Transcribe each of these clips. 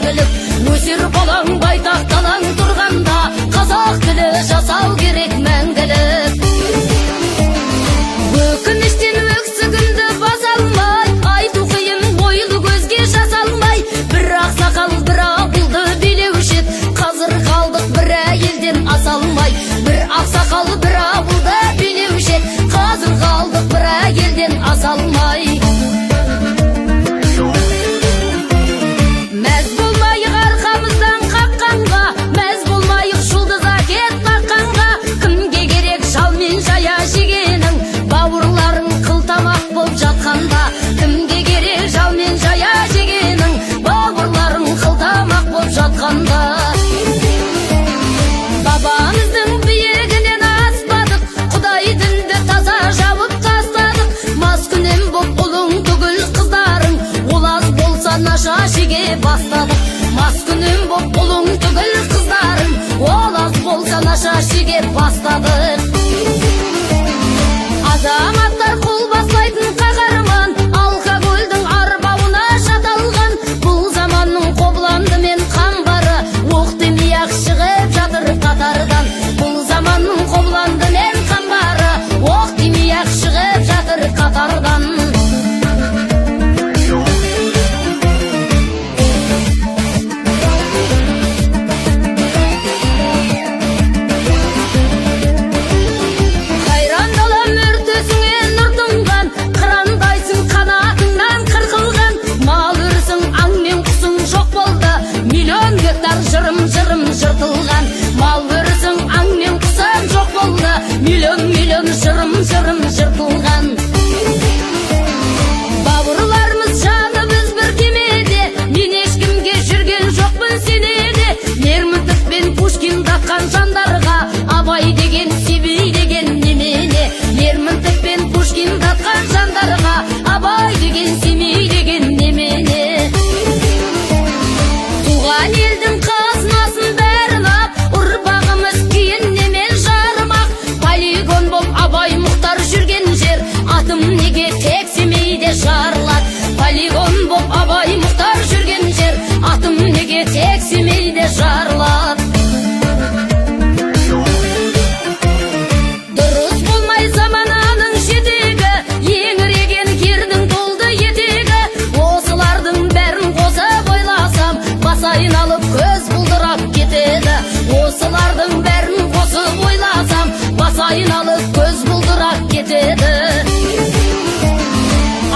мәңгілік. Өсер балаң байтақ далаң тұрғанда, қазақ тілі жасау керек мәңгілік. Өкініштен өксігімді баса алмай, айту қиын ойлы көзге жасалмай, бір ақсақал бір ауылды билеуші еді, қазір қалдық бір әйелден аса алмай. Бір ақсақал бір ауылды билеуші еді, қазір қалдық бір әйелден аса алмай. Мәз болмайық арқамыздан қаққанға, мәз болмайық жұлдыз әкет таққанға. Кімге керек жал мен жая жегенің, бауырларың қылтамақ болып жатқанда. Кімге керек жал мен жая жегенің, бауырларың қылтамақ болып жатқанда. Бабамыздың биігінен аспадық, Құдай дінді таза жауып тастадық. Маскүнем боп ұлың түгіл қыздарың, ол аз болса наша жеге бастадық. Маскүнем боп ұлың түгіл қыздарың, ол аз болса наша жеге бастадық. Азаматтар қол баспайтын қаһарман, алкогольдің арбауына жаталған. Бұл заманның қобыланды мен қамбары, оқ демей-ақ шығып жатыр қатардан. Бұл заманның қобыланды мен қамбары, оқ демей-ақ шығып жатыр қатардан. Қайран далам өртесіңе нұр тұнған, қырандайсың қанатыңнан қырқылған. Мал өрісің, аң мен құсың жоқ болды, миллион гектар жырым-жырым жыртылған. Мал өрісің, аң мен құсың жоқ болды, миллион жырым-жырым жыртылған. Бауырларымыз жаны біз бір кемеде, мен ешкімге жүрген жоқпын сенеде. Лермонтов пен Пушкин тапқан жандарға, Абай деген, Семей деген немене. Лермонтов пен Пушкин тапқан жандарға, Абай деген, Семей деген немене. Туған елдің қазынасын бәрін ап, ұрпағымыз кейін немен жарымақ. Полигон боп Абай Мұхтар жүрген жер, атым неге тек Семейде жарылады. Полигон боп Абай Мұхтар жүрген жер, атым неге тек Семейде жарылады. Дұрыс болмай замананың жетегі, еңіреген ердің толды етегі. Осылардың бәрін қосып ойласам, басайын алып көз бұлдырап кетеді. Осылардың бәрін қосып ойласам, басайын алып көз бұлдырап кетеді.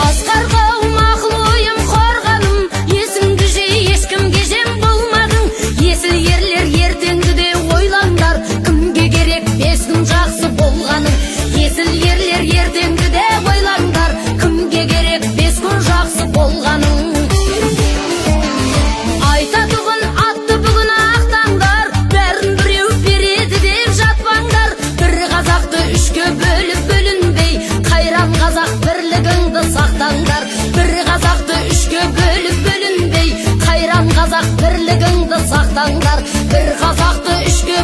Асқар қауым ақыл ойым қорғаным, есіңді жей, ешкімге жем болмадың. Есіл ерлер ертеңді ойлаңдар, кімге керек бес күн жақсы болғаның. Есіл ерлер ертеңді ойлаңдар, кімге керек бес күн жақсы болғаның. Айтатұғын атты бүгін ақтаңдар, бәрін біреу береді деп жатпаңдар. Бір қазақты үшке бөліп бөлінбей, қайран қазақ бірлігіңді сақтаңдар. Бір қазақты үшке бөліп бөлінбей, қайран қазақ бірлігіңді сақтаңдар. Бір қазақты үшке